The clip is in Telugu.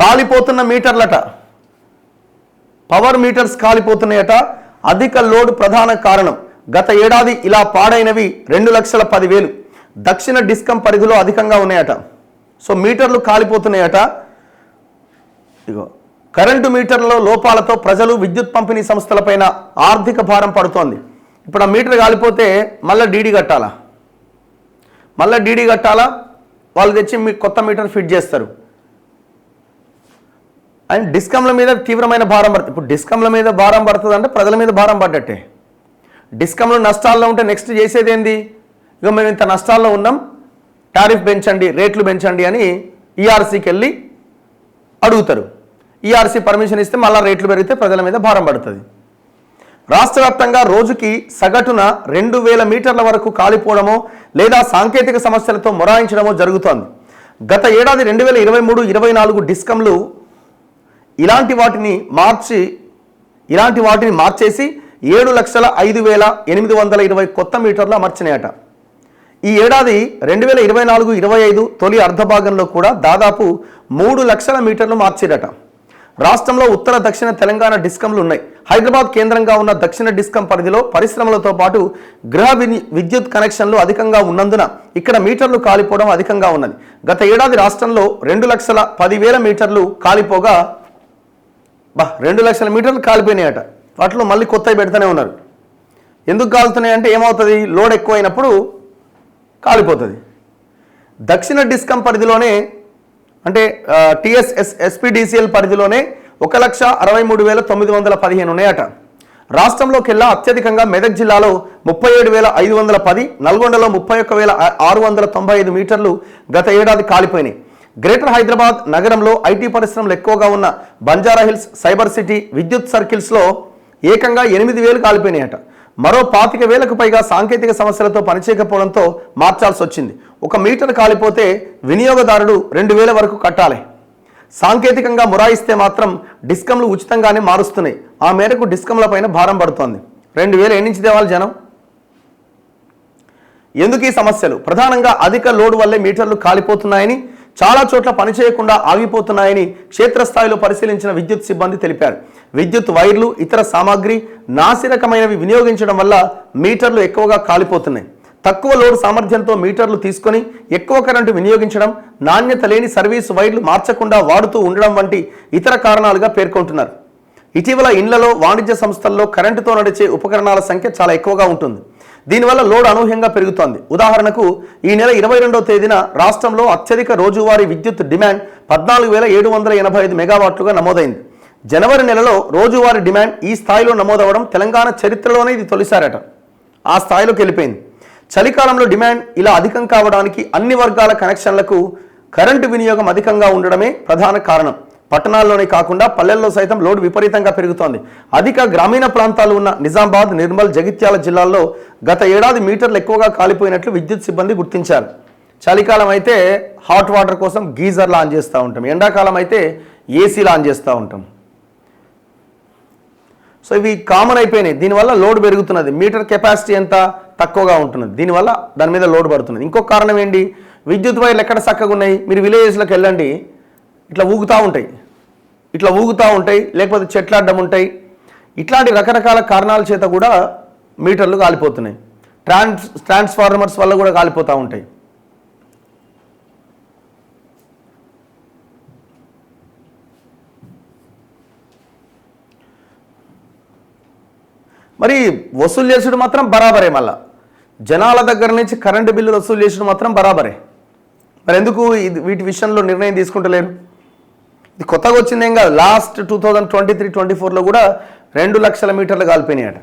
కాలిపోతున్న మీటర్లట, పవర్ మీటర్స్ కాలిపోతున్నాయట. అధిక లోడ్ ప్రధాన కారణం. గత ఏడాది ఇలా పాడైనవి 2,10,000 దక్షిణ డిస్కం పరిధిలో అధికంగా ఉన్నాయట. సో మీటర్లు కాలిపోతున్నాయట. ఇగో కరెంటు మీటర్లలో లోపాలతో ప్రజలు విద్యుత్ పంపిణీ సంస్థలపైన ఆర్థిక భారం పడుతోంది. ఇప్పుడు ఆ మీటర్ కాలిపోతే మళ్ళీ డీడీ కట్టాలా, వాళ్ళు తెచ్చి మీకు కొత్త మీటర్ ఫిట్ చేస్తారు. అండ్ డిస్కంల మీద తీవ్రమైన భారం పడుతుంది. ఇప్పుడు డిస్కంల మీద భారం పడుతుంది అంటే ప్రజల మీద భారం పడ్డట్టే. డిస్కంలో నష్టాల్లో ఉంటే నెక్స్ట్ చేసేది ఏంది? ఇక మేము ఇంత నష్టాల్లో ఉన్నాం, టారిఫ్ పెంచండి, రేట్లు పెంచండి అని ఈఆర్సీకి వెళ్ళి అడుగుతారు. ఈఆర్సీ పర్మిషన్ ఇస్తే మళ్ళీ రేట్లు పెరిగితే ప్రజల మీద భారం పడుతుంది. రాష్ట్ర వ్యాప్తంగా రోజుకి సగటున 2,000 మీటర్ల వరకు కాలిపోవడమో లేదా సాంకేతిక సమస్యలతో మొరాయించడమో జరుగుతోంది. గత ఏడాది 2023-24 డిస్కంలు ఇలాంటి వాటిని మార్చేసి 7,05,820 కొత్త మీటర్లు అమర్చినాయట. ఈ ఏడాది 2024-25 తొలి అర్ధభాగంలో కూడా దాదాపు 3 లక్షల మీటర్లు మార్చిరట. రాష్ట్రంలో ఉత్తర దక్షిణ తెలంగాణ డిస్కంలు ఉన్నాయి. హైదరాబాద్ కేంద్రంగా ఉన్న దక్షిణ డిస్కం పరిధిలో పరిశ్రమలతో పాటు గృహ విద్యుత్ కనెక్షన్లు అధికంగా ఉన్నందున ఇక్కడ మీటర్లు కాలిపోవడం అధికంగా ఉన్నది. గత ఏడాది రాష్ట్రంలో 2,10,000 మీటర్లు కాలిపోగా 2 లక్షల మీటర్లు కాలిపోయినాయట. వాటిలో మళ్ళీ కొత్తవి పెడుతూనే ఉన్నారు. ఎందుకు కాలుతున్నాయంటే ఏమవుతుంది? లోడ్ ఎక్కువైనప్పుడు కాలిపోతుంది. దక్షిణ డిస్కం పరిధిలోనే అంటే ఎస్పీడీసీఎల్ పరిధిలోనే 1,63,915 ఉన్నాయట. రాష్ట్రంలోకెల్లా అత్యధికంగా మెదక్ జిల్లాలో 37,510, నల్గొండలో 31,695 మీటర్లు గత ఏడాది కాలిపోయినాయి. గ్రేటర్ హైదరాబాద్ నగరంలో ఐటీ పరిశ్రమలు ఎక్కువగా ఉన్న బంజారాహిల్స్, సైబర్ సిటీ, విద్యుత్ సర్కిల్స్లో ఏకంగా 8,000 కాలిపోయినాయట. మరో 25,000కు పైగా సాంకేతిక సమస్యలతో పనిచేయకపోవడంతో మార్చాల్సి వచ్చింది. 1 మీటర్ కాలిపోతే వినియోగదారుడు 2,000 వరకు కట్టాలి. సాంకేతికంగా మొరాయిస్తే మాత్రం డిస్కంలు ఉచితంగానే మారుస్తున్నాయి. ఆ మేరకు డిస్కంల పైన భారం పడుతోంది. 2,000 ఎన్నించి తేవాలి జనం? ఎందుకు ఈ సమస్యలు? ప్రధానంగా అధిక లోడ్ వల్లే మీటర్లు కాలిపోతున్నాయని, చాలా చోట్ల పనిచేయకుండా ఆగిపోతున్నాయని క్షేత్రస్థాయిలో పరిశీలించిన విద్యుత్ సిబ్బంది తెలిపారు. విద్యుత్ వైర్లు, ఇతర సామాగ్రి నాసిరకమైనవి వినియోగించడం వల్ల మీటర్లు ఎక్కువగా కాలిపోతున్నాయి. తక్కువ లోడ్ సామర్థ్యంతో మీటర్లు తీసుకొని ఎక్కువ కరెంటు వినియోగించడం, నాణ్యత లేని సర్వీసు వైర్లు మార్చకుండా వాడుతూ ఉండడం వంటి ఇతర కారణాలుగా పేర్కొంటున్నారు. ఇటీవల ఇండ్లలో, వాణిజ్య సంస్థల్లో కరెంటుతో నడిచే ఉపకరణాల సంఖ్య చాలా ఎక్కువగా ఉంటుంది. దీనివల్ల లోడ్ అనూహ్యంగా పెరుగుతోంది. ఉదాహరణకు ఈ నెల 22వ తేదీన రాష్ట్రంలో అత్యధిక రోజువారీ విద్యుత్ డిమాండ్ 14,785 మెగావాట్లుగా నమోదైంది. జనవరి నెలలో రోజువారీ డిమాండ్ ఈ స్థాయిలో నమోదవడం తెలంగాణ చరిత్రలోనే ఇది తొలిసారట. ఆ స్థాయిలోకి వెళ్ళిపోయింది. చలికాలంలో డిమాండ్ ఇలా అధికం కావడానికి అన్ని వర్గాల కనెక్షన్లకు కరెంటు వినియోగం అధికంగా ఉండడమే ప్రధాన కారణం. పట్టణాల్లోనే కాకుండా పల్లెల్లో సైతం లోడ్ విపరీతంగా పెరుగుతోంది. అధిక గ్రామీణ ప్రాంతాలు ఉన్న నిజామాబాద్, నిర్మల్, జగిత్యాల జిల్లాల్లో గత ఏడాది మీటర్లు ఎక్కువగా కాలిపోయినట్లు విద్యుత్ సిబ్బంది గుర్తించారు. చలికాలం అయితే హాట్ వాటర్ కోసం గీజర్లు ఆన్ చేస్తూ ఉంటాం, ఎండాకాలం అయితే ఏసీలు ఆన్ చేస్తూ ఉంటాం. సో ఇవి కామన్ అయిపోయినాయి. దీనివల్ల లోడ్ పెరుగుతున్నది. మీటర్ కెపాసిటీ ఎంత తక్కువగా ఉంటున్నది, దీనివల్ల దాని మీద లోడ్ పడుతున్నది. ఇంకొక కారణం ఏంటి? విద్యుత్ వైర్లు ఎక్కడ చక్కగా ఉన్నాయి? మీరు విలేజెస్లోకి వెళ్ళండి, ఇట్లా ఊగుతూ ఉంటాయి, లేకపోతే చెట్లు అడ్డం ఉంటాయి. ఇట్లాంటి రకరకాల కారణాల చేత కూడా మీటర్లు కాలిపోతున్నాయి. ట్రాన్స్ఫార్మర్స్ వల్ల కూడా కాలిపోతూ ఉంటాయి. మరి వసూలు చేసుడు మాత్రం బరాబరే. మళ్ళా జనాల దగ్గర నుంచి కరెంటు బిల్లులు వసూలు చేసుడు మాత్రం బరాబరే. మరి ఎందుకు వీటి విషయంలో నిర్ణయం తీసుకుంటలేరు? ఇది కొత్తగా వచ్చిందేం కాదు. లాస్ట్ 2023-24లో కూడా 2 లక్షల మీటర్లు కాలిపోయినాయట.